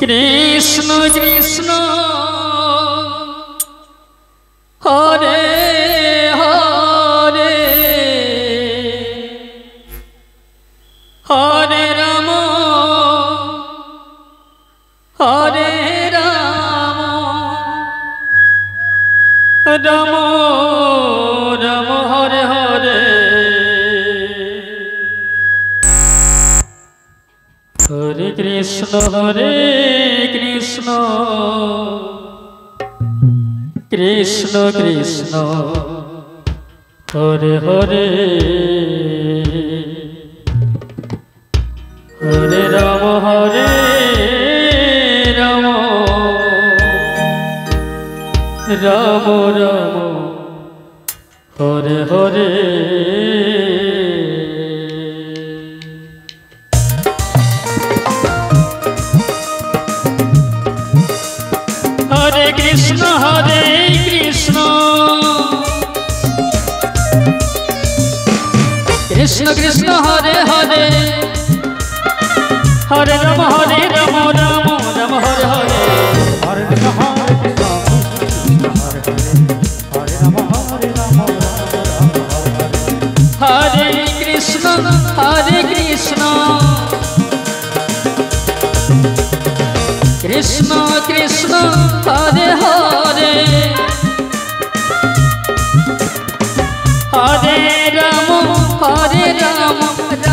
কৃষ্ণ কৃষ্ণ হরে হরে হরে রাম হরে রাম রাম রাম হরে হরে হরে কৃষ্ণ কৃষ্ণ কৃষ্ণ হরে হরে হরে রাম রাম রাম হরে হরে কৃষ্ণ কৃষ্ণ কৃষ্ণ হরে হরে হরে রাম রাম রাম হরে হরে হরে কৃষ্ণ হরে কৃষ্ণ কৃষ্ণ কৃষ্ণ হরে হরে হরে রাম রাম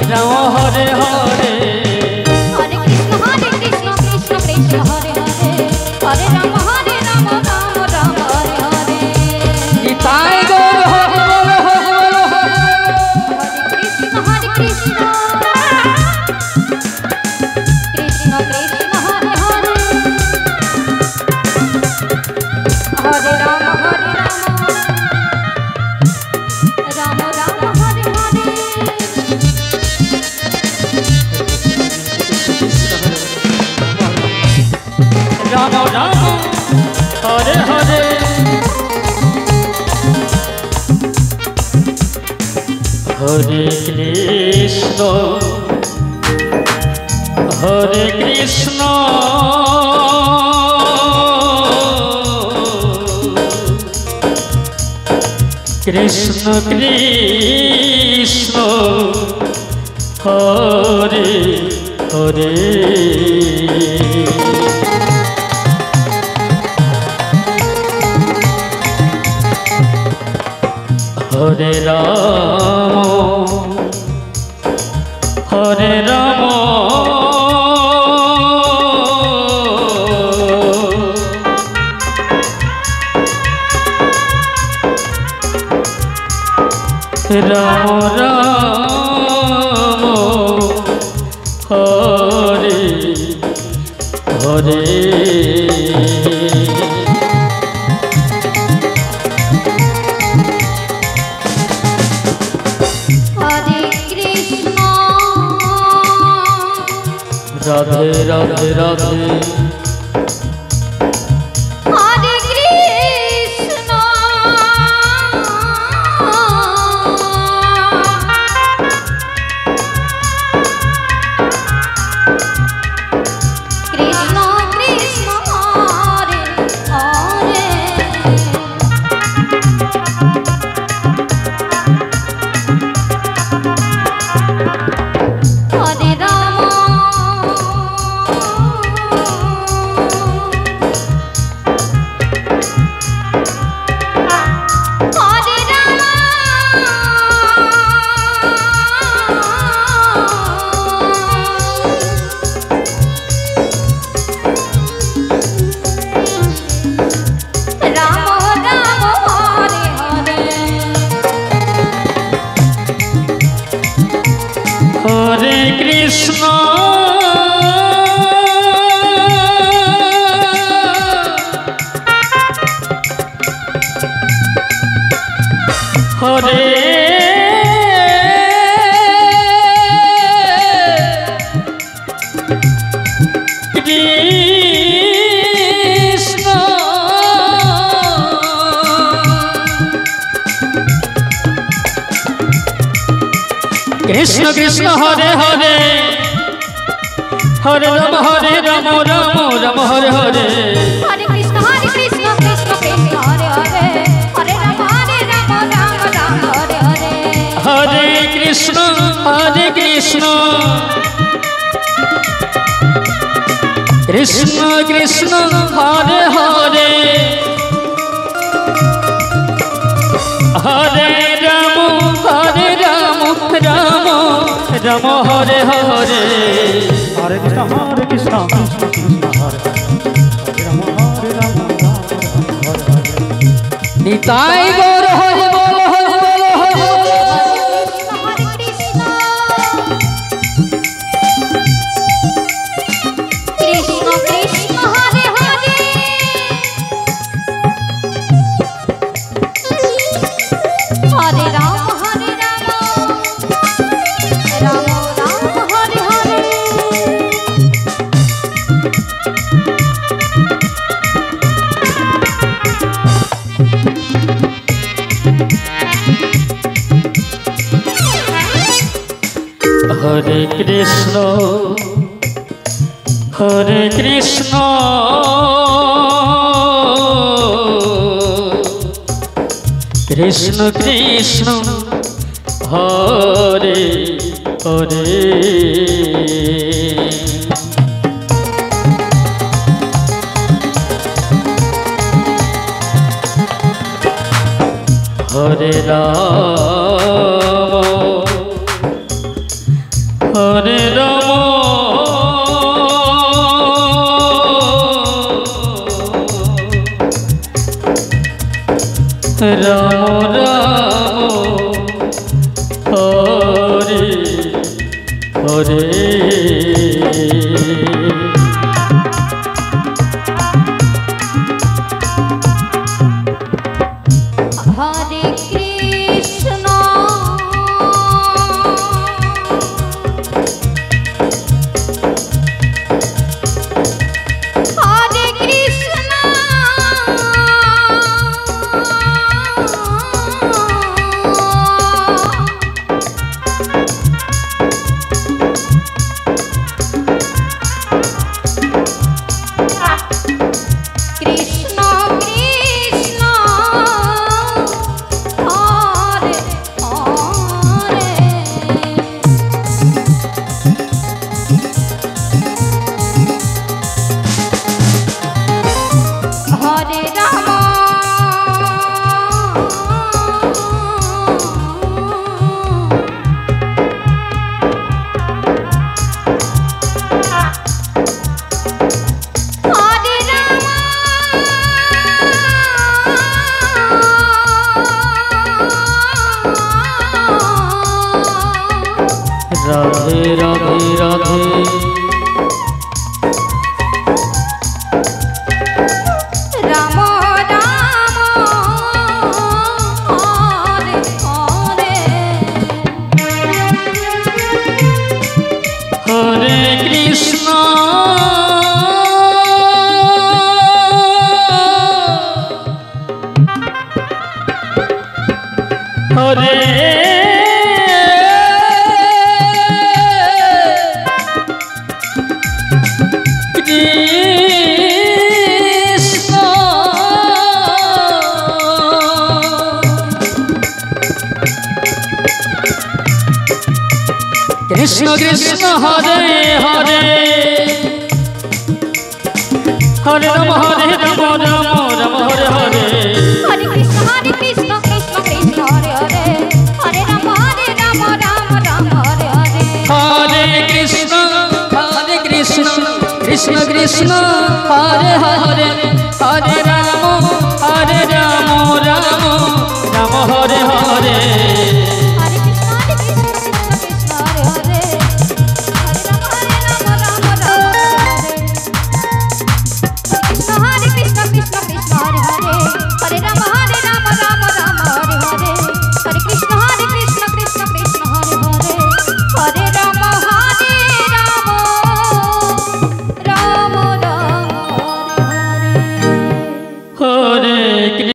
রাম হরে হরে হরে কৃষ্ণ কৃষ্ণ কৃষ্ণ হরে হরে হরে রাম রাম রাম হরে হরে গীতায় গৌর হরে হরে কৃষ্ণ কৃষ্ণ কৃষ্ণ হরে হরে হরে রাম রাম রাম হরে হরে রাম রাম হরে হরে হরে কৃষ্ণ কৃষ্ণ কৃষ্ণ হরে হরে হরে রাম রাম রাম হরে হরে হরে কৃষ্ণ রাধে রাধে রাধে হরে কৃষ্ণ কৃষ্ণ কৃষ্ণ হরে হরে হরে রাম হরে রাম রাম রাম হরে হরে হরে কৃষ্ণ হরে কৃষ্ণ কৃষ্ণ কৃষ্ণ হরে হরে हरे राम राम राम हरे हरे हरे कृष्ण कृष्ण कृष्ण हरे हरे हरे राम राम राम हरे हरे हरे कृष्ण कृष्ण कृष्ण हरे हरे हरे राम राम राम हरे हरे हरे कृष्ण कृष्ण कृष्ण हरे हरे राम हरे हरे निताई गौर हरि बोल हरि बोल हरि बोल हरे कृष्ण कृष्ण कृष्ण हरे हरे हरे राम राम राम हरे हरे हरे कृष्ण कृष्ण कृष्ण हरे हरे हरे राम राम हरे हरे हरे कृष्ण हरे कृष्ण कृष्ण कृष्ण हरे हरे हरे राम हरे राम राधे राधे राधे राम राम हरे हरे हरे कृष्ण हरे कृष्ण कृष्ण हरे हरे हरे राम राम हरे हरे हरे कृष्ण कृष्ण कृष्ण हरे हरे हरे राम राम हरे हरे हरे कृष्ण कृष्ण कृष्ण हरे हरे हरे राम राम हरे हरे